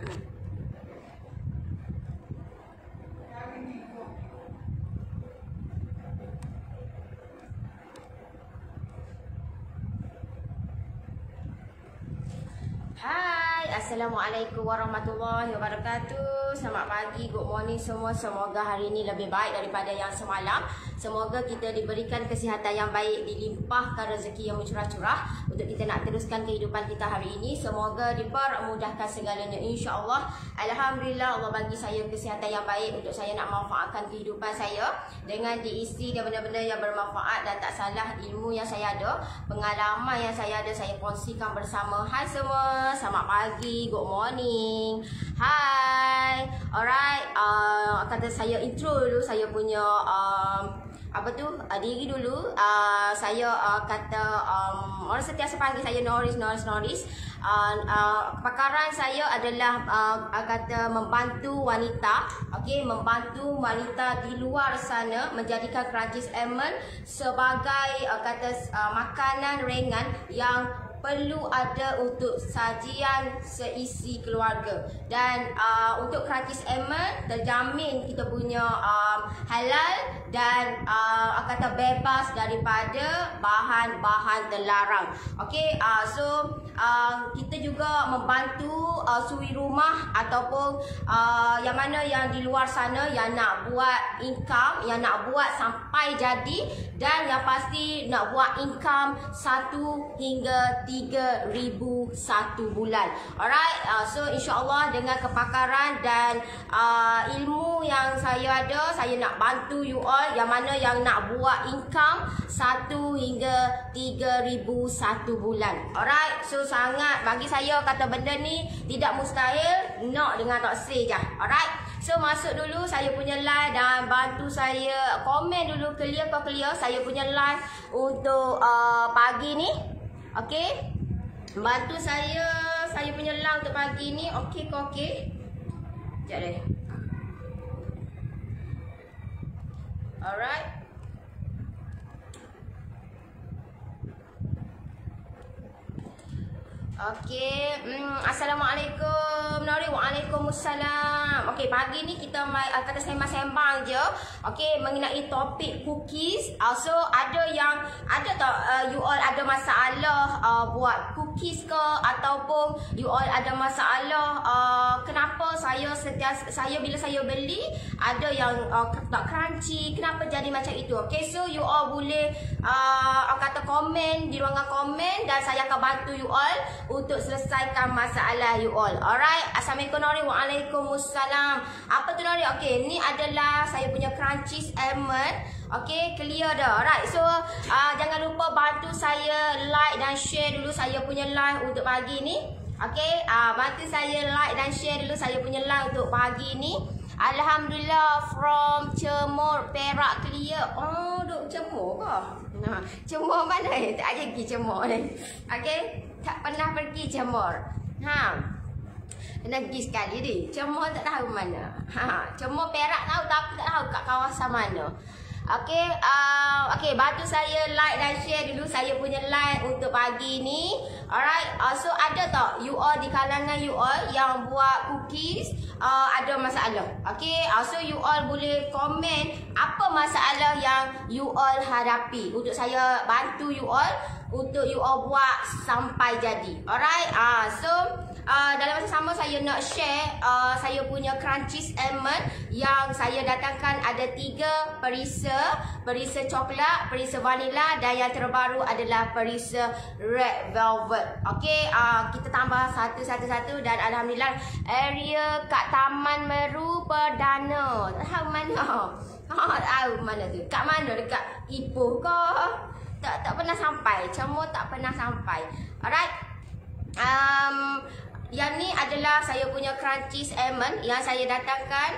Hai, Assalamualaikum warahmatullahi wabarakatuh. Selamat pagi, good morning semua. Semoga hari ini lebih baik daripada yang semalam. Semoga kita diberikan kesihatan yang baik, dilimpahkan rezeki yang mencurah-curah untuk kita nak teruskan kehidupan kita hari ini. Semoga dipermudahkan segalanya, insya-Allah. Alhamdulillah, Allah bagi saya kesihatan yang baik untuk saya nak manfaatkan kehidupan saya dengan diisi dengan benda-benda yang bermanfaat dan tak salah. Ilmu yang saya ada, pengalaman yang saya ada, saya kongsikan bersama. Hai semua, selamat pagi, good morning. Hai. Alright, kata saya intro dulu saya punya diri dulu. Saya kata orang sentiasa panggil saya Noris. Kepakaran saya adalah kata membantu wanita, okey, membantu wanita di luar sana menjadikan Crunchy Almond sebagai kata makanan ringan yang perlu ada untuk sajian seisi keluarga. Dan untuk Crunchy Almond terjamin kita punya halal dan kata bebas daripada bahan-bahan terlarang. Okey, so kita juga membantu suri rumah ataupun yang mana yang di luar sana yang nak buat income, yang nak buat sampai jadi dan yang pasti nak buat income 1 hingga 3,000 satu bulan. Alright, so insya-Allah dengan kepakaran dan ilmu yang saya ada, saya nak bantu you all yang mana yang nak buat income 1 hingga 3,000 satu bulan. Alright, so sangat bagi saya kata benda ni tidak mustahil, nak dengan tak say je. Alright, so masuk dulu saya punya live dan bantu saya komen dulu clear saya punya live untuk pagi ni. Okey, bantu saya punya live untuk pagi ni. Okey ke okey? Sekejap deh. Alright. Okey, Assalamualaikum Nori, waalaikumsalam. Okey, pagi ni kita kata sembang-sembang je. Okey, mengenai topik cookies. So ada tak you all ada masalah buat cookies ke, ataupun you all ada masalah kenapa saya bila saya beli ada yang tak crunchy, kenapa jadi macam itu. Okey, so you all boleh kata komen di ruangan komen dan saya akan bantu you all untuk selesaikan masalah you all. Alright, Assalamualaikum Nori, waalaikumsalam. Apa tu Nori? Okey, ni adalah saya punya Crunchy Almond. Okey, clear dah. Alright, so jangan lupa bantu saya like dan share dulu saya punya live untuk pagi ni. Okey, bantu saya like dan share dulu saya punya live untuk pagi ni. Alhamdulillah, from Cemor, Perak, clear. Oh, duk Cemor ke? Cemor mana? Tak ada pergi Cemor ni. Okey, tak pernah pergi Cemor. Kena pergi sekali ni. Cemor tak tahu mana. Cemor Perak tahu tapi tak tahu kat kawasan mana. Okey, bantu saya like dan share dulu saya punya live untuk pagi ni. Alright, so ada tak you all di kalangan you all yang buat cookies ada masalah? Okey, so you all boleh komen apa masalah yang you all hadapi untuk saya bantu you all untuk you all buat sampai jadi. Alright, so dalam masa sama saya nak share saya punya Crunchy Almond yang saya datangkan ada 3 perisa coklat, perisa vanila dan yang terbaru adalah perisa red velvet. Okey, kita tambah satu dan alhamdulillah area kat Taman Meru Perdana. Tak tahu mana. Tahu mana tu? Kat mana? Dekat Ipoh ke? Tak pernah sampai. Cemor tak pernah sampai. Alright. Yang ni adalah saya punya Crunchy Almond yang saya datangkan.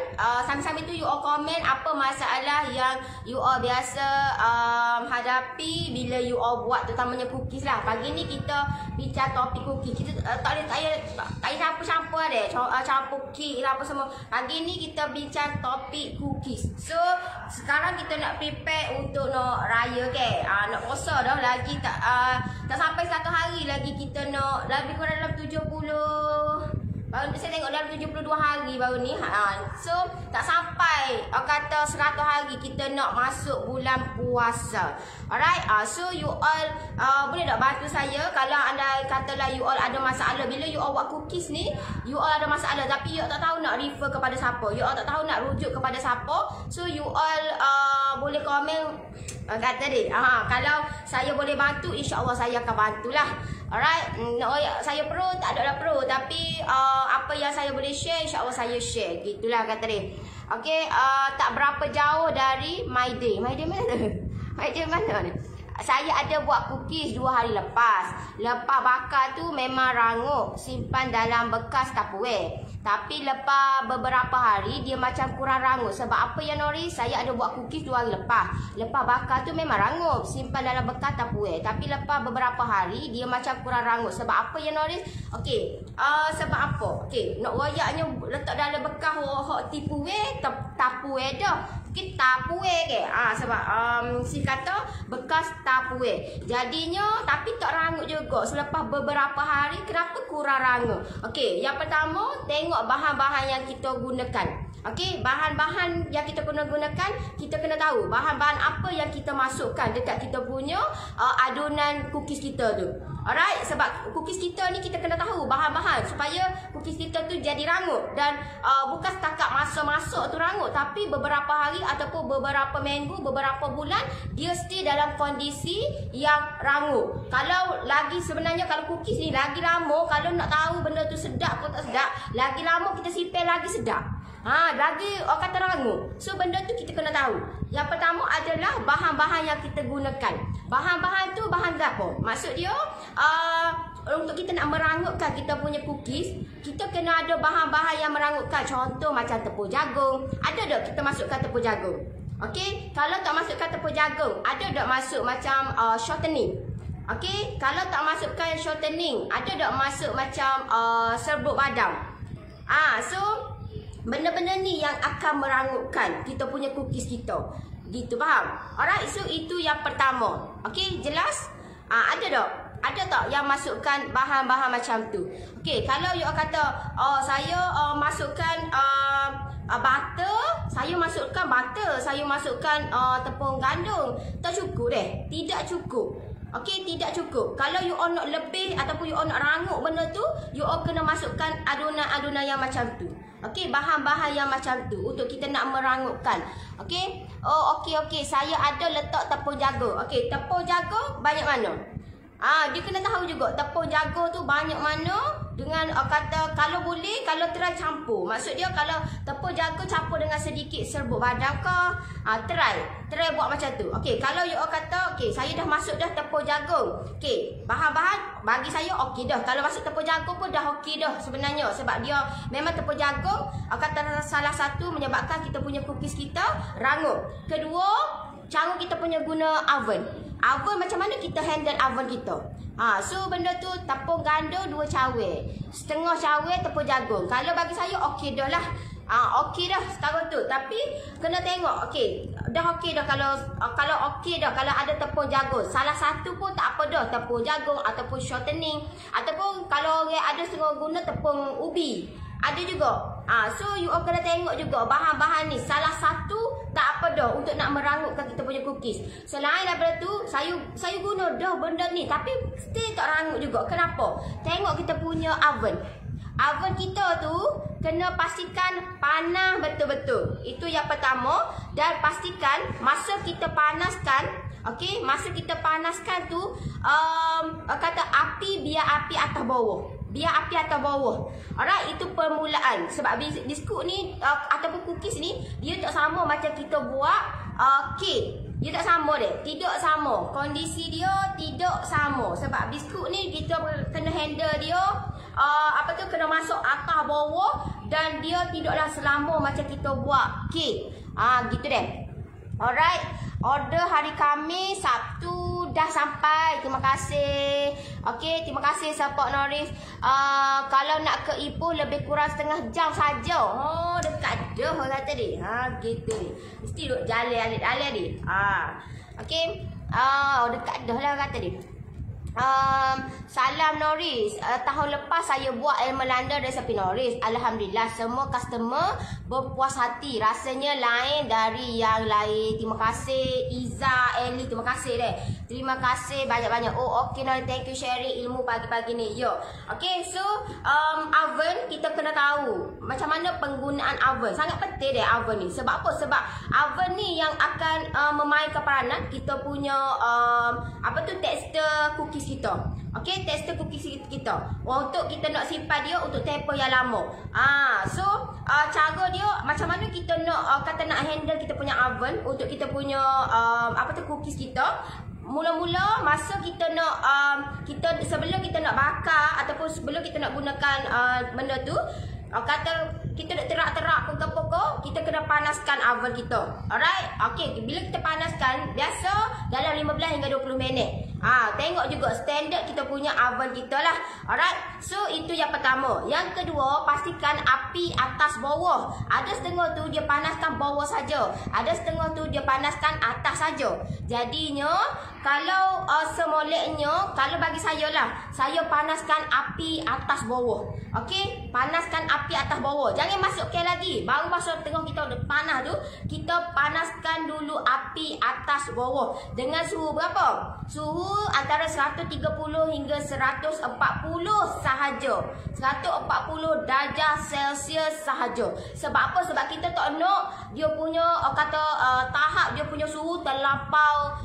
Sambil-sambil tu you all komen apa masalah yang you all biasa hadapi bila you all buat terutamanya cookies lah. Pagi ni kita bincang topik cookies. Kita tak boleh campur-campur deh. Campur kek lah apa semua. Pagi ni kita bincang topik cookies. So sekarang kita nak prepare untuk nak raya ke. Nak puasa dah lagi tak sampai 1 hari lagi kita nak lebih kurang dalam 70. Baru saya tengok dalam dalam 72 hari baru ni. So tak sampai kata 100 hari kita nak masuk bulan puasa. Alright. So you all boleh tak bantu saya kalau anda katalah you all ada masalah bila you all buat cookies ni, you all ada masalah tapi you all tak tahu nak refer kepada siapa, you all tak tahu nak rujuk kepada siapa. So you all boleh komen kata dia. Kalau saya boleh bantu, insya-Allah saya akan bantulah. Alright. Saya pro tak ada pro tapi apa yang saya boleh share, insya-Allah saya share. Gitulah kata dia. Okey, tak berapa jauh dari My Day. My Day mana tu? My Day mana ni? Saya ada buat cookies 2 hari lepas. Lepas bakar tu memang rangup, simpan dalam bekas Tupperware. Tapi lepas beberapa hari dia macam kurang rangup. Sebab apa ya Nori? Saya ada buat cookies 2 hari lepas. Lepas bakar tu memang rangup, simpan dalam bekas Tupperware. Tapi lepas beberapa hari dia macam kurang rangup. Sebab apa ya Nori? Okey, sebab apa? Okey, nak royaknya letak dalam bekas hok Tupperware, Tupperware dah. Kita Tupperware ke? Sebab si kata bekas Tupperware. Jadinya tapi tak rangup juga. Selepas beberapa hari kenapa kurang rangup? Okey, yang pertama tengok bahan-bahan yang kita gunakan. Okey, bahan-bahan yang kita gunakan, kita kena tahu bahan-bahan apa yang kita masukkan dekat kita punya adunan cookies kita tu. Alright, sebab cookies kita ni kita kena tahu bahan-bahan supaya cookies kita tu jadi rangup dan bukan setakat masa-masa tu rangup tapi beberapa hari ataupun beberapa minggu, beberapa bulan dia stay dalam kondisi yang rangup. Kalau lagi sebenarnya kalau cookies ni lagi lama, kalau nak tahu benda tu sedap atau tak sedap, lagi lama kita simpan lagi sedap. Lagi kata rangup. So benda tu kita kena tahu. Yang pertama adalah bahan-bahan yang kita gunakan. Bahan-bahan tu bahan apa? Maksud dia untuk kita nak merangupkan kita punya cookies, kita kena ada bahan-bahan yang merangupkan. Contoh macam tepung jagung. Ada tak kita masukkan tepung jagung? Okey, kalau tak masukkan tepung jagung, ada tak masuk macam shortening? Okey, kalau tak masukkan shortening, ada tak masuk macam serbuk badam? So benda-benda ni yang akan merangupkan kita punya cookies kita. Gitu, faham? Alright, so itu yang pertama. Okey, jelas? Ada tak? Ada tak yang masukkan bahan-bahan macam tu? Okey, kalau you kata, saya masukkan butter, saya masukkan tepung gandum. Tak cukup deh. Tidak cukup. Okey, tidak cukup. Kalau you all nak lebih ataupun you all nak rangup benda tu, you all kena masukkan adunan-adunan yang macam tu. Okey, bahan-bahan yang macam tu untuk kita nak merangupkan. Okey. Okey. Saya ada letak tepung jagung. Okey, tepung jagung banyak mana? Dia kena tahu juga tepung jagung tu banyak mana dengan kata kalau boleh, kalau try campur. Maksud dia kalau tepung jagung campur dengan sedikit serbuk badam ke, try buat macam tu. Okey, kalau you kata okey, saya dah masuk dah tepung jagung. Okey, bahan-bahan bagi saya okey dah. Kalau masuk tepung jagung pun dah okey dah sebenarnya sebab dia memang tepung jagung kata salah satu menyebabkan kita punya cookies kita rangup. Kedua, cara kita punya guna oven. Oven macam mana kita handle oven kita? So benda tu tepung gandum 2 cawer. Setengah cawer tepung jagung. Kalau bagi saya okey dah lah. Okey dah sekarang tu. Tapi kena tengok. Okey, dah okey dah kalau okey dah kalau ada tepung jagung. Salah satu pun tak apa dah, tepung jagung ataupun shortening ataupun kalau orang ada setengah guna tepung ubi. Ada juga. So you all kena tengok juga bahan-bahan ni. Salah satu tak apa dah untuk nak merangupkan kita punya cookies. Selain daripada tu, saya guna dah benda ni tapi still tak rangup juga. Kenapa? Tengok kita punya oven. Oven kita tu kena pastikan panas betul-betul. Itu yang pertama. Dan pastikan masa kita panaskan, okey, masa kita panaskan tu kata api biar api atas bawah. Biar api atas bawah. Alright, itu permulaan. Sebab biskut ni ataupun cookies ni dia tak sama macam kita buat kek. Dia tak sama deh. Tidak sama. Kondisi dia tidak sama. Sebab biskut ni kita kena handle dia kena masuk atas bawah dan dia tidaklah selama macam kita buat kek. Gitu deh. Alright. Order hari Khamis, Sabtu dah sampai. Terima kasih. Okey, terima kasih support Norris. Kalau nak ke Ipoh lebih kurang setengah jam saja. Dekat dah orang kata dia. Gitu ni. Mesti duk jalan alih-alih dia. Okey. Dekat dah lah kata dia. Salam Norris. Tahun lepas saya buat ilmu London resepi Norris. Alhamdulillah semua customer berpuas hati. Rasanya lain dari yang lain. Terima kasih Iza, Eli, terima kasih deh. Terima kasih banyak-banyak. Oh okey Norris, thank you sharing ilmu pagi-pagi ni. Yo. Okay, so oven kita kena tahu macam mana penggunaan oven. Sangat penting deh oven ni. Sebab apa? Sebab oven ni yang akan memainkan peranan kita punya tekstur cookies kita. Okey, tekstur cookies kita. Untuk kita nak simpan dia untuk tempoh yang lama. So cara dia macam mana kita nak nak handle kita punya oven untuk kita punya cookies kita. Mula-mula masa kita nak sebelum kita nak bakar ataupun sebelum kita nak gunakan benda tu, kata kita nak terak-terak pokok-pokok, kita kena panaskan oven kita. Alright? Okey, bila kita panaskan biasa dalam 15 hingga 20 minit. Tengok juga standard kita punya oven kita lah. Alright? So itu yang pertama. Yang kedua, pastikan api atas bawah. Ada setengah tu dia panaskan bawah saja. Ada setengah tu dia panaskan atas saja. Jadinya kalau semoleknya, kalau bagi saya lah, saya panaskan api atas bawah. Okey, panaskan api atas bawah. Jangan masukkan lagi. Baru masa tengah kita dah panas tu, kita panaskan dulu api atas bawah. Dengan suhu berapa? Suhu antara 130 hingga 140 sahaja. 140 darjah Celsius sahaja. Sebab apa? Sebab kita tak nak dia punya tahap dia punya suhu terlampau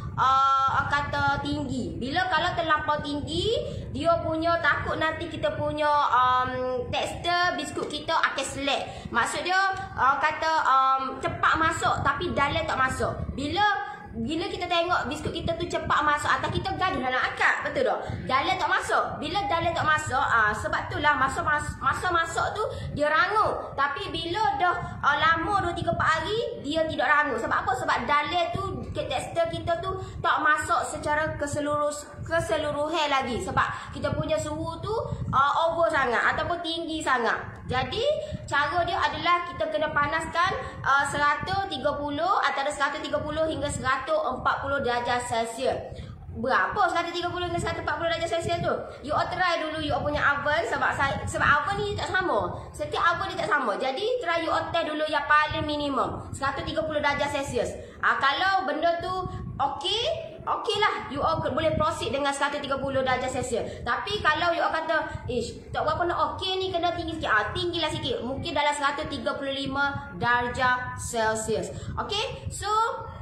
tinggi. Bila kalau terlampau tinggi, dia punya takut nanti kita punya tekstur biskut kita akan selek. Maksud dia cepat masuk tapi dalam tak masuk. Bila kita tengok biskut kita tu cepat masuk, atas kita gaduh dalam akak, betul tak? Dalam tak masuk. Bila dalam tak masuk, sebab itulah masa masuk tu dia rangup. Tapi bila dah lama 2-3 hari, dia tidak rangup. Sebab apa? Sebab dalam tu tekstur kita tu tak masuk secara keseluruhan lagi. Sebab kita punya suhu tu over sangat ataupun tinggi sangat. Jadi cara dia adalah kita kena panaskan 130 antara 130 hingga 140 darjah Celsius. Berapa 130 hingga 140 darjah Celsius tu? You all try dulu you all punya oven sebab oven ni tak sama. Setiap oven ni tak sama. Jadi try you all test dulu yang paling minimum 130 darjah Celsius. Kalau benda tu okey lah, you all boleh proceed dengan 130 darjah Celsius. Tapi kalau you all kata, tak berapa nak okey ni, kena tinggi sikit. Tinggilah sikit. Mungkin dalam 135 darjah Celsius. Okey? So,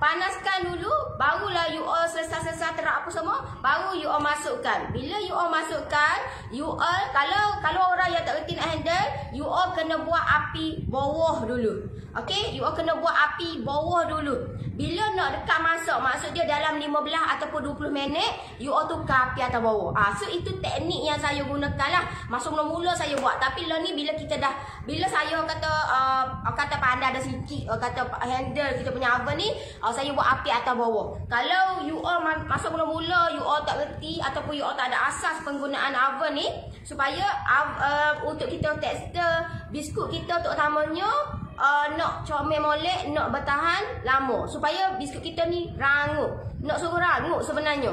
panaskan dulu, barulah you all selesai terak apa semua, baru you all masukkan. Bila you all masukkan, you all kalau orang yang tak reti nak handle, you all kena buat api bawah dulu. Okey? You all kena buat api bawah dulu. Bila nak dekat masuk, maksud dia dalam 15 ataupun 20 minit, you all tukar api atas bawah. So itu teknik yang saya gunakan lah. Masa mula-mula saya buat. Tapi lah ni bila saya kata pandai ada sikit, kata handle kita punya oven ni, saya buat api atas bawah. Kalau you all masa mula-mula you all tak reti ataupun you all tak ada asas penggunaan oven ni, supaya untuk kita tekstur biskut kita terutamanya nak comel molek, nak bertahan lama supaya biskut kita ni rangup. Nak suruh rangup sebenarnya.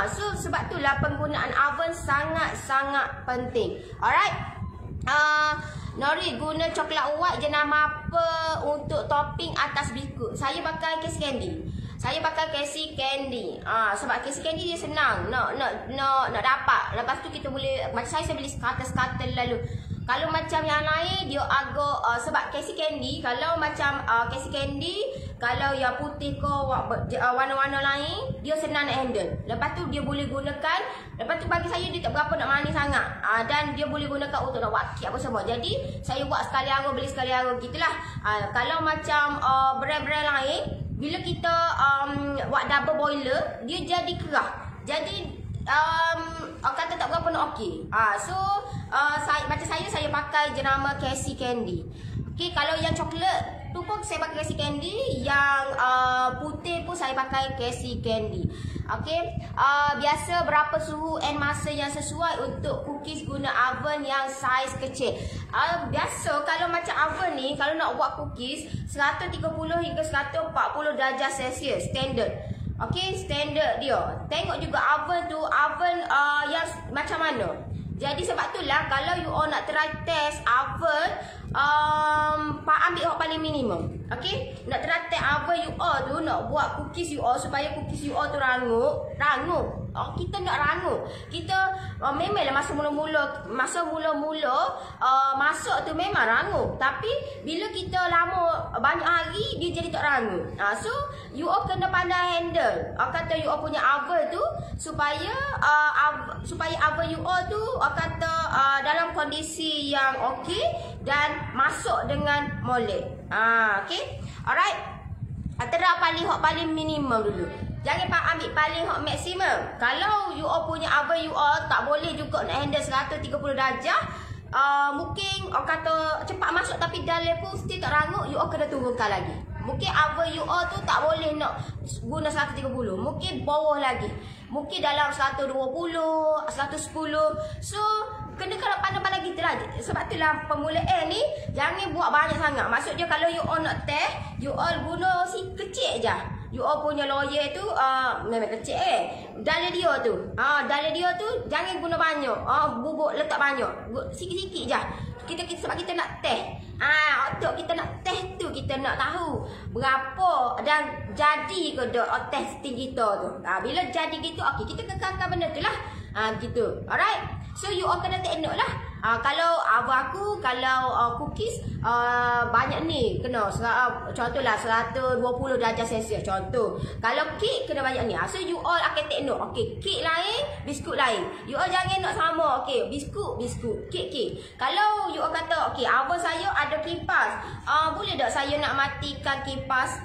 So sebab itulah penggunaan oven sangat-sangat penting. Alright. Nori guna coklat white jenama apa untuk topping atas biskut? Saya pakai Casey candy. Sebab Casey candy dia senang nak dapat. Lepas tu kita boleh, macam saya beli starter lalu. Kalau macam yang lain dia agak sebab Casey candy, kalau macam Casey candy, kalau yang putih ke warna-warna lain, dia senang nak handle. Lepas tu dia boleh gunakan, lepas tu bagi saya dia tak berapa nak manis sangat. Dan dia boleh gunakan untuk nak buat kek apa semua. Jadi saya buat sekali arah, beli sekali arah gitulah. Kalau macam brand-brand lain, bila kita buat double boiler, dia jadi kerah. Jadi kata tak berapa nak okey. Macam saya pakai jenama Casey candy. Okey, kalau yang coklat tu pun saya pakai Casey candy, yang putih pun saya pakai Casey candy. Okey, biasa berapa suhu and masa yang sesuai untuk cookies guna oven yang saiz kecil. Biasa kalau macam oven ni, kalau nak buat cookies 130 hingga 140 darjah Celsius standard. Okey, standard dia. Tengok juga oven tu, oven yang macam mana. Jadi sebab itulah kalau you all nak try test oven, ambil yang paling minimum. Okey, nak try test oven you all tu, nak buat cookies you all supaya cookies you all tu rangup. Kita nak rangup. Kita memanglah masa mula-mula masuk tu memang rangup. Tapi bila kita lama banyak hari, dia jadi tak rangup. So you all kena pandai handle. Kata you all punya oven tu supaya oven you all tu kata dalam kondisi yang okey dan masuk dengan molek. Okey. Alright. Antara paling minimum dulu. Jangan ambil paling hot maksimum. Kalau you all punya oven you all tak boleh juga nak handle 130 darjah, mungkin kata cepat masuk tapi dalam pun still tak rangup, you all kena turunkan lagi. Mungkin oven you all tu tak boleh nak guna 130, mungkin bawah lagi. Mungkin dalam 120, 110. So kena kalau pandai-pandai gitu lah. Sebab itulah permulaan ni jangan buat banyak sangat. Maksudnya kalau you all nak test, you all guna si kecil je. You all punya lawyer tu memang kecil Dalam dia tu. Dalam dia tu jangan guna banyak. Bubuk letak banyak. Sikit-sikit je. Sebab kita nak test. Otak kita nak test tu, kita nak tahu berapa dan jadi ke dak testing kita tu. Bila jadi gitu, okey kita kekalkan benda tu lah. Gitu. Alright. So you all kena tengok lah. Kalau aku cookies banyak ni kena contohlah 120 darjah Celsius contoh. Kalau kek kena banyak ni. So you all akan tengok. Okey, kek lain, biskut lain. You all jangan nak sama. Okey, biskut, kek. Kalau you all kata okey, oven saya ada kipas. Boleh tak saya nak matikan kipas?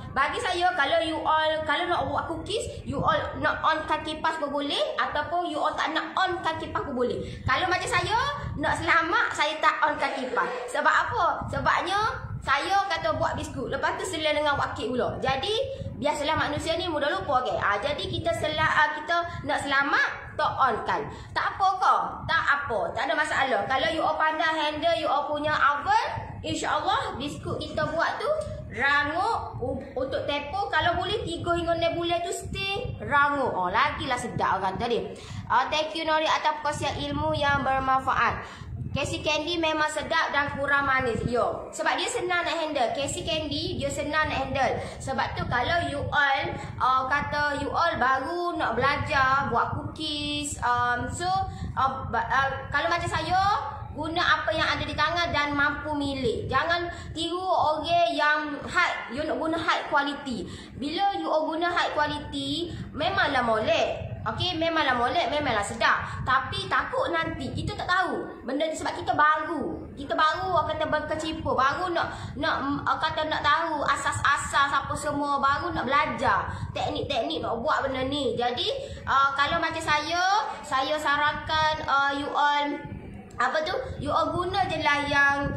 Bagi saya kalau nak buat cookies, you all nak onkan kipas pun boleh ataupun you all tak nak onkan kipas pun boleh. Kalau macam saya nak selamat, saya tak onkan kipas. Sebab apa? Sebabnya saya kata buat biskut, lepas tu selang dengan buat kek pula. Jadi biasalah manusia ni mudah lupa ke. Jadi kita nak selamat, tak onkan. Tak apa ke? Tak apa, tak ada masalah. Kalau you all pandai handle you all punya oven, insya-Allah biskut kita buat tu rangup untuk tempoh. Kalau boleh 3 hingga 6 bulan tu stay rangup. Lagilah sedap orang tadi. Thank you Nori atas kongsian ilmu yang bermanfaat. Casey Candy memang sedap dan kurang manis. Sebab dia senang nak handle. Casey Candy dia senang nak handle. Sebab tu kalau you all kata you all baru nak belajar buat cookies, kalau macam saya, guna apa yang ada di tangan dan mampu milih. Jangan tiru orang yang high. You nak guna high quality. Bila you guna high quality, memanglah molek. Okey, memanglah molek, memanglah sedap. Tapi takut nanti kita tak tahu benda ni sebab kita baru. Kita baru kata berkecimpung, baru nak tahu asas-asas apa semua, baru nak belajar teknik-teknik nak buat benda ni. Jadi kalau macam saya sarankan you all you all guna je lah yang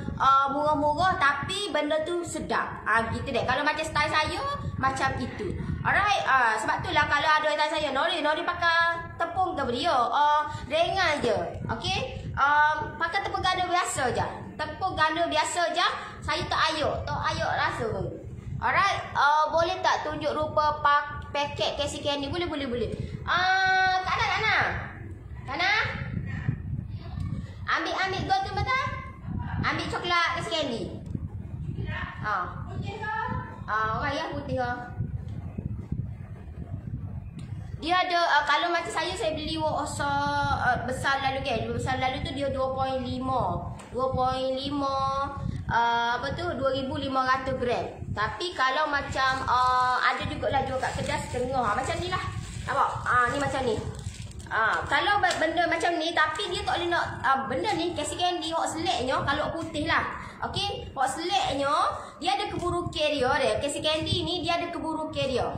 murah-murah tapi benda tu sedap. Gitu deh. Kalau macam style saya macam itu. Alright. Sebab tu lah kalau ada yang tanya saya, Nori pakai tepung ke dia? Ringan je. Okey. Pakai tepung ganda biasa je. Tepung ganda biasa je. Saya tak ayuk rasa pun. Alright. Boleh tak tunjuk rupa paket Casey Candy? Boleh. Kana? Ambil go tu betul? Ambil coklat Casey Candy. Putih ke? Orang yang putih ke? Dia ada kalau macam saya beli besar lalu kan. Besar lalu tu dia 2.5. 2,500 gram. Tapi kalau macam ada jugalah jual kat kedai setengah. Macam ni lah. Nampak? Ni macam ni. Kalau benda macam ni tapi dia tak boleh nak benda ni Casey Candy hot seleknya kalau putih lah. Okey, hot seleknya dia ada keburukan dia. Casey Candy ni dia ada keburukan dia.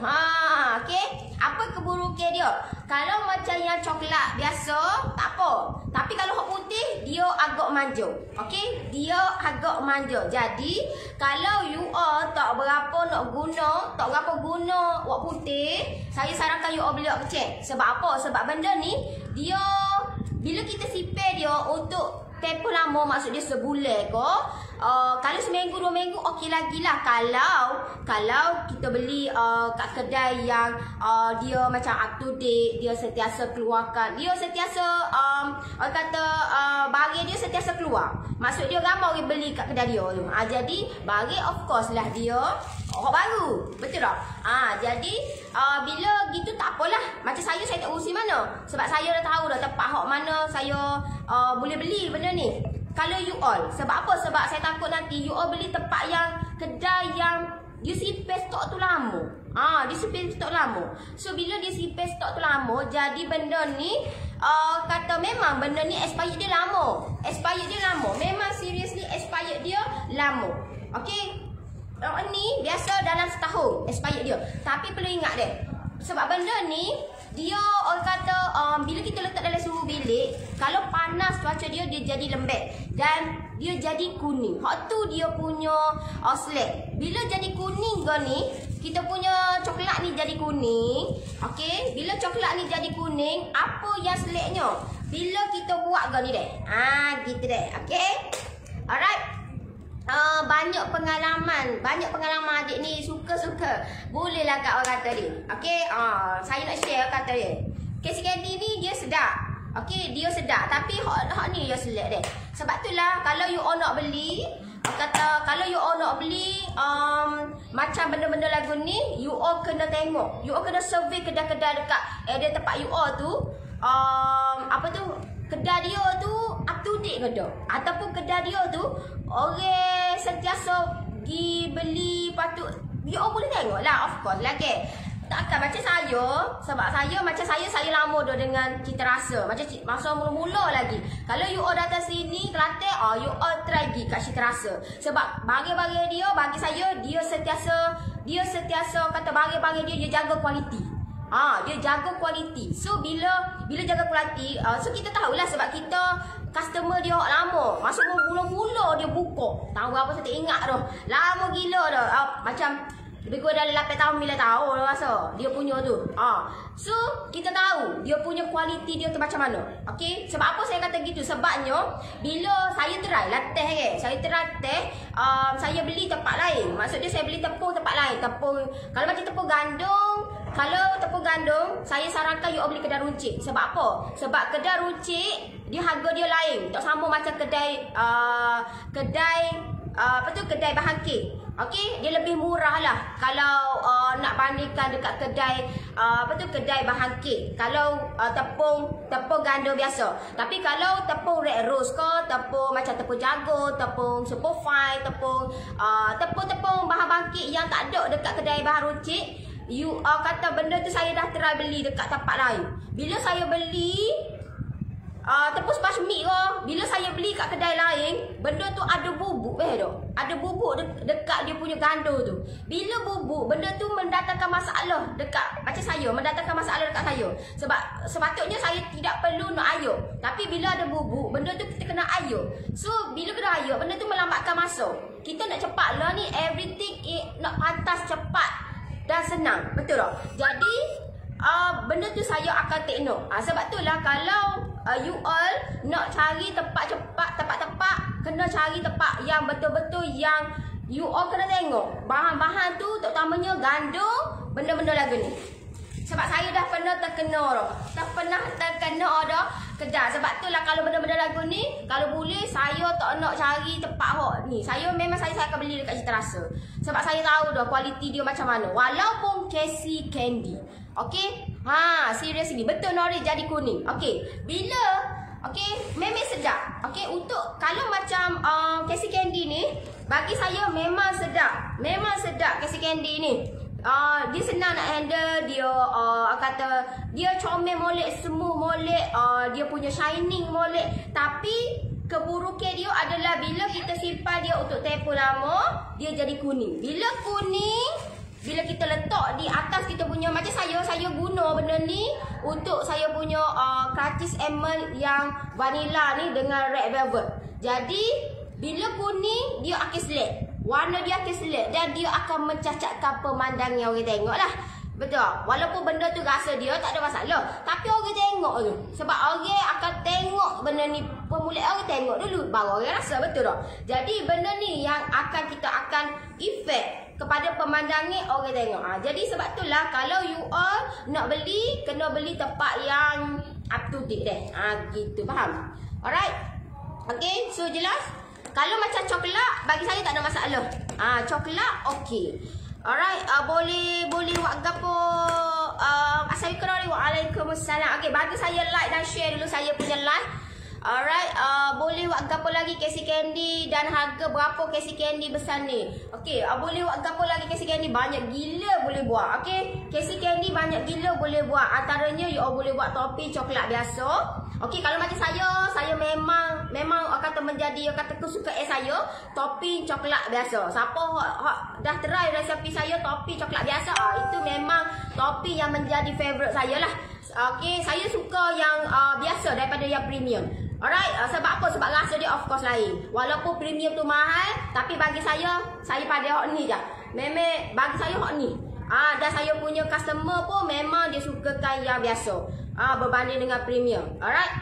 Okey. Apa keburukan dia? Kalau macam yang coklat biasa tak apa. Tapi kalau hot putih dia agak manja. Okey, dia agak manja. Jadi kalau you all tak berapa guna wak putih, saya sarankan you all beli wak kecil. Sebab apa? Sebab benda ni dia bila kita simpan dia untuk tempoh lama, maksud dia sebulan ke, kalau Kalau seminggu 2 minggu okey lagi lah. Kalau kita beli kat kedai yang dia macam up to date, dia sentiasa keluarkan, dia sentiasa orang kata barang dia sentiasa keluar. Maksud dia ramai orang beli kat kedai dia tu. Jadi barang of course lah dia orang baru. Betul tak? Jadi bila gitu tak apalah. Macam saya tak urusi mana. Sebab saya dah tahu dah tempat hok mana saya boleh beli benda ni. Kalau you all, sebab apa? Sebab saya takut nanti you all beli tempat yang kedai yang dia simpan stok tu lama. Dia simpan stok lama. So bila dia simpan stok tu lama, jadi benda ni kata memang benda ni expired dia lama. Expired dia lama. Memang seriously expired dia lama. Okey. Ni biasa dalam setahun expired dia. Tapi perlu ingat deh. Sebab benda ni dia orang kata bila kita letak dalam suhu bilik, kalau panas cuaca dia jadi lembek dan dia jadi kuning. Hak tu dia punya select. Bila jadi kuning ke ni, kita punya coklat ni jadi kuning. Okey, bila coklat ni jadi kuning, apa yang selectnya? Bila kita buat ke ni deh. Gitu deh. Okey. Alright. Banyak pengalaman adik ni suka. Bolehlah kat orang kata dia. Okey, saya nak share kata dia. Casey Candy ni dia sedap. Okey, dia sedap. Tapi hak ni dia select deh. Sebab itulah kalau you all nak beli, kata kalau you all nak beli macam benda-benda lagu ni, you all kena tengok. You all kena survey kedai-kedai dekat area tempat you all tu. Apa tu? Kedai dia tu up to date ke tak? Ataupun kedai dia tu orang sentiasa pergi beli, patut you all boleh tengok lah, of course lah ke. Takkan macam saya, sebab saya lama dah dengan Cita Rasa. Macam masa mula-mula lagi. Kalau you all datang sini Kelantan, you all try pergi kat Cita Rasa. Sebab barang-barang dia bagi saya dia sentiasa kata barang-barang dia jaga kualiti. Dia jaga kualiti. So bila jaga kualiti, so kita tahulah sebab kita customer dia lama. Masa mula-mula dia buka. Tahun berapa saya tak ingat dah. Lama gila dah. Macam lebih kurang dalam 8 tahun 9 tahun lah rasa dia punya tu. So kita tahu dia punya kualiti dia tu macam mana. Okey, sebab apa saya kata gitu? Sebabnya bila saya try lah teh ke. Saya try teh, saya beli tempat lain. Maksud dia saya beli tepung tempat lain. Kalau macam tepung gandum, saya sarankan you all beli kedai runcit. Sebab apa? Sebab kedai runcit dia harga dia lain. Tak sama macam kedai kedai bahan kek. Okey, dia lebih murah lah kalau nak bandingkan dekat kedai kedai bahan kek. Kalau tepung gandum biasa. Tapi kalau tepung red rose ke, tepung macam tepung jago, tepung super fine, tepung bahan kek yang tak ada dekat kedai bahan runcit, you kata benda tu saya dah try beli dekat tempat lain. Bila saya beli tepung sponge mix ke, bila saya beli kat kedai lain, benda tu ada bubuk ada bubuk dekat dia punya gandum tu. Bila bubuk, benda tu mendatangkan masalah dekat macam saya, mendatangkan masalah dekat saya. Sebab sepatutnya saya tidak perlu nak ayuk. Tapi bila ada bubuk, benda tu kita kena ayuk. So bila kena ayuk, benda tu melambatkan masa. Kita nak cepat lah ni, everything nak pantas cepat dan senang. Betul tak? Jadi benda tu saya akan take note. Sebab itulah kalau you all nak cari tempat kena cari tempat yang betul-betul yang you all kena tengok bahan-bahan tu, terutamanya gandum, benda-benda lagu ni. Sebab saya dah pernah terkena dah kedai. Sebab itulah kalau benda-benda lagu ni, kalau boleh saya tak nak cari tempat hot ni. Saya akan beli dekat Cita Rasa. Sebab saya tahu dah kualiti dia macam mana. Walaupun Casey Candy. Okey? Serius ni. Betul Nori jadi kuning. Okey. Memang sedap. Okey, untuk kalau macam Casey Candy ni, bagi saya memang sedap. Memang sedap Casey Candy ni. Dia senang nak handle, dia kata dia comel molek, semua molek, dia punya shining molek. Tapi keburukan dia adalah bila kita simpan dia untuk tempoh lama, dia jadi kuning. Bila kuning, bila kita letak di atas kita punya, macam saya guna benda ni untuk saya punya Kratis Emerald yang vanilla ni dengan red velvet. Jadi bila kuning, dia akan select. Warna dia akan select dan dia akan mencacatkan pemandangan orang tengok lah. Betul? Walaupun benda tu rasa dia tak ada masalah, tapi orang tengok tu. Sebab orang akan tengok benda ni pemulihan orang tengok dulu baru orang rasa, betul tak? Jadi benda ni yang kita akan efek kepada pemandangan orang tengok. Jadi sebab itulah kalau you all nak beli, kena beli tempat yang up to date deh. Gitu, faham? Alright. Okay, so jelas? Kalau macam coklat, bagi saya tak ada masalah. Coklat okey. Alright, boleh buat gapo? Assalamualaikum Waalaikumsalam. Okey, bagi saya like dan share dulu saya punya live. Alright, boleh buat gapo lagi Casey Candy dan harga berapa Casey Candy besar ni? Okey, boleh buat gapo lagi Casey Candy, banyak gila boleh buat. Okey, Casey Candy banyak gila boleh buat. Antaranya you all boleh buat topi coklat biasa. Okey, kalau macam saya memang kata menjadi kata kesukaan saya topi coklat biasa. Siapa dah try resepi saya topi coklat biasa, itu memang topi yang menjadi favorite saya lah. Okey, saya suka yang biasa daripada yang premium. Alright, sebab apa? Sebab rasa dia of course lain. Walaupun premium tu mahal, tapi bagi saya pada hak ni je. Memang bagi saya hak ni. Dan saya punya customer pun memang dia sukakan yang biasa. Berbanding dengan premium. Alright.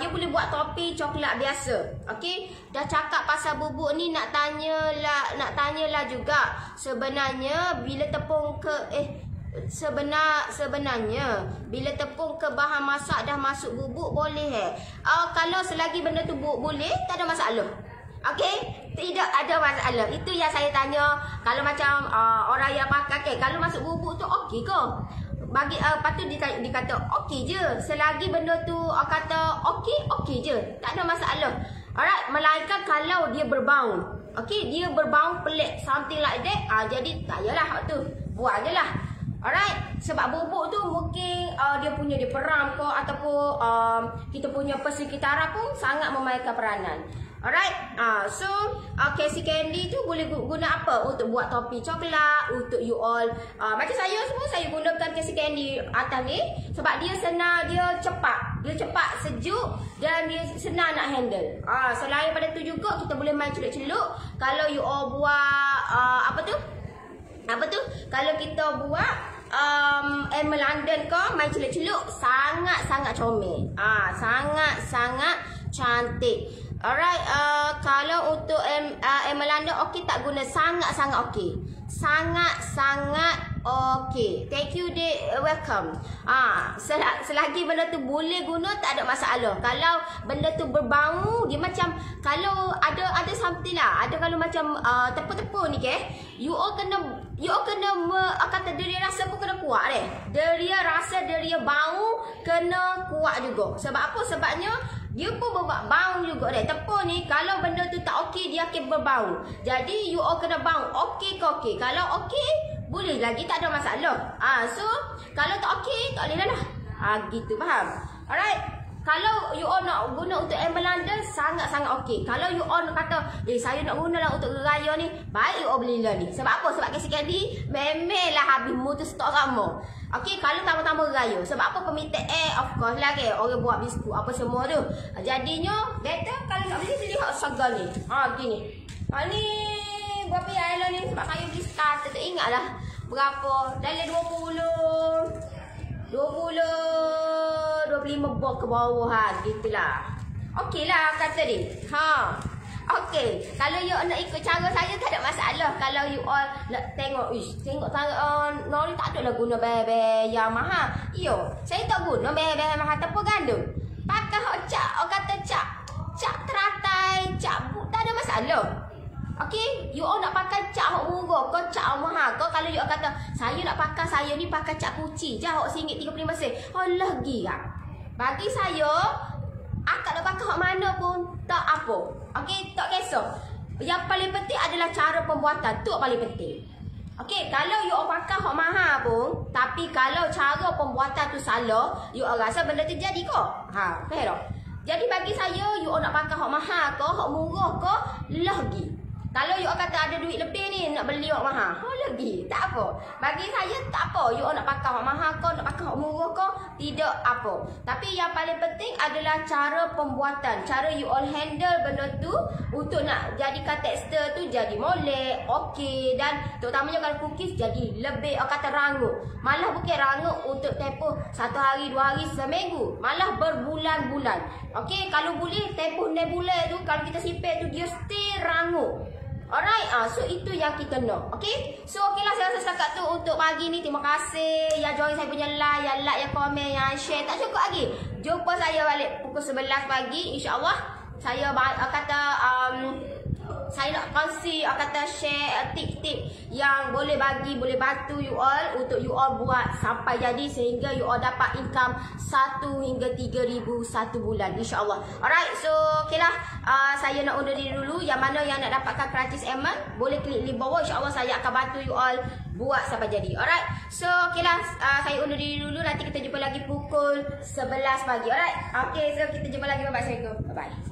Dia boleh buat topi coklat biasa. Okey, dah cakap pasal bubuk ni, nak tanyalah juga. Sebenarnya bila tepung ke Sebenarnya bila tepung ke bahan masak dah masuk bubuk boleh kalau selagi benda tu boleh, tak ada masalah. Okey, tidak ada masalah. Itu yang saya tanya. Kalau macam orang yang pakai kalau masuk bubuk tu okey ke? Bagi patut dikata okey je. Selagi benda tu kata okey je, tak ada masalah. Alright, melainkan kalau dia berbau. Okey, dia berbau pelik, something like that, jadi tak yalah hak tu. Buat je lah. Alright, sebab bubuk tu mungkin dia punya diperam ke ataupun kita punya persekitaran pun sangat memainkan peranan. Alright, so Casey Candy tu boleh guna apa? Untuk buat topi coklat, untuk you all macam saya semua, saya gunakan Casey Candy atas ni sebab dia senang, dia cepat sejuk dan dia senang nak handle. Selain pada tu juga kita boleh main celup-celup. Kalau you all buat apa tu? Kalau kita buat Emerald London ke, main celup-celup, sangat-sangat comel. Sangat-sangat cantik. Alright, kalau untuk Emerald London okey tak guna, sangat-sangat okey. Sangat-sangat okey. Thank you Dek, welcome. Selagi benda tu boleh guna, tak ada masalah. Kalau benda tu berbau, dia macam kalau ada something lah. Ada kalau macam tepung-tepung ni you all kena kata dia rasa pun kena kuat deh. Dia rasa dia bau kena kuat juga. Sebab apa? Sebabnya dia pun berbau juga deh. Tepung ni kalau benda tu tak okey, dia akan berbau. Jadi you all kena bau. Okey ke okey? Kalau okey, boleh lagi, tak ada masalah. So kalau tak okey, tak boleh lah. Gitu, faham? Alright. Kalau you all nak guna untuk Emerald London, sangat-sangat okey. Kalau you all kata, saya nak guna lah untuk raya ni, baik you all belilah ni. Sebab apa? Sebab Casey Candy memanglah habis mutu stok kamu. Okey, kalau tambah-tambah raya. Sebab apa? Permintaan of course lah orang buat biskut apa semua tu. Jadinya better kalau nak beli hak segar ni. Gini. Ni berapa yang ni? Sebab saya beli starter, tak ingat lah berapa. Dalam 25 bok ke bawah gitulah. Okey lah kata dia. Okey, kalau you nak ikut cara saya tak ada masalah. Kalau you all nak tengok Nori tak ada lah guna bebe yang mahal. Saya tak guna bebe mahal tepung gandum. Pakai hak cak teratai, cak tak ada masalah. Okey, you all nak pakai cak hak murah ke cak hak mahal ke? Kalau you all kata saya nak pakai, saya ni pakai cak kuci je hak RM1.35. Lagi kan. Bagi saya akak nak pakai hak mana pun tak apa. Okey, tak kisah. Yang paling penting adalah cara pembuatan. Tu paling penting. Okey, kalau you all pakai hak mahal pun, tapi kalau cara pembuatan tu salah, you all rasa benda tu jadi ke? Faham tak? Jadi bagi saya, you all nak pakai hak mahal ke, hak murah ke, lagi. Kalau you all kata ada duit lebih ni nak beli wak mahal, lagi tak apa. Bagi saya tak apa. You all nak pakai wak mahal kau, nak pakai wak murah kau, tidak apa. Tapi yang paling penting adalah cara pembuatan, cara you all handle benda tu untuk nak jadikan tekstur tu jadi molek, okey, dan terutamanya kalau cookies jadi lebih kata rangup. Malah bukan rangup untuk tempoh 1 hari, 2 hari, seminggu, malah berbulan-bulan. Okey, kalau boleh tempoh 6 bulan tu kalau kita simpan tu dia still rangup. Alright, so itu yang kita nak. Okay, so okeylah, saya rasa setakat tu untuk pagi ni. Terima kasih yang join saya punya live, yang like, yang komen, yang share. Tak cukup lagi, jumpa saya balik pukul 11 pagi, InsyaAllah. Saya kata saya nak kongsi, kata share tip-tip yang boleh bagi, boleh bantu you all untuk you all buat sampai jadi sehingga you all dapat income 1 hingga 3,000 satu bulan, InsyaAllah. Alright, so okeylah, saya nak undur diri dulu. Yang mana yang nak dapatkan Crunchies Almond, boleh klik link bawah, InsyaAllah saya akan bantu you all buat sampai jadi. Alright, so okeylah, saya undur diri dulu. Nanti kita jumpa lagi pukul 11 pagi. Alright, okay, so kita jumpa lagi. Bye-bye. Assalamualaikum. Bye-bye.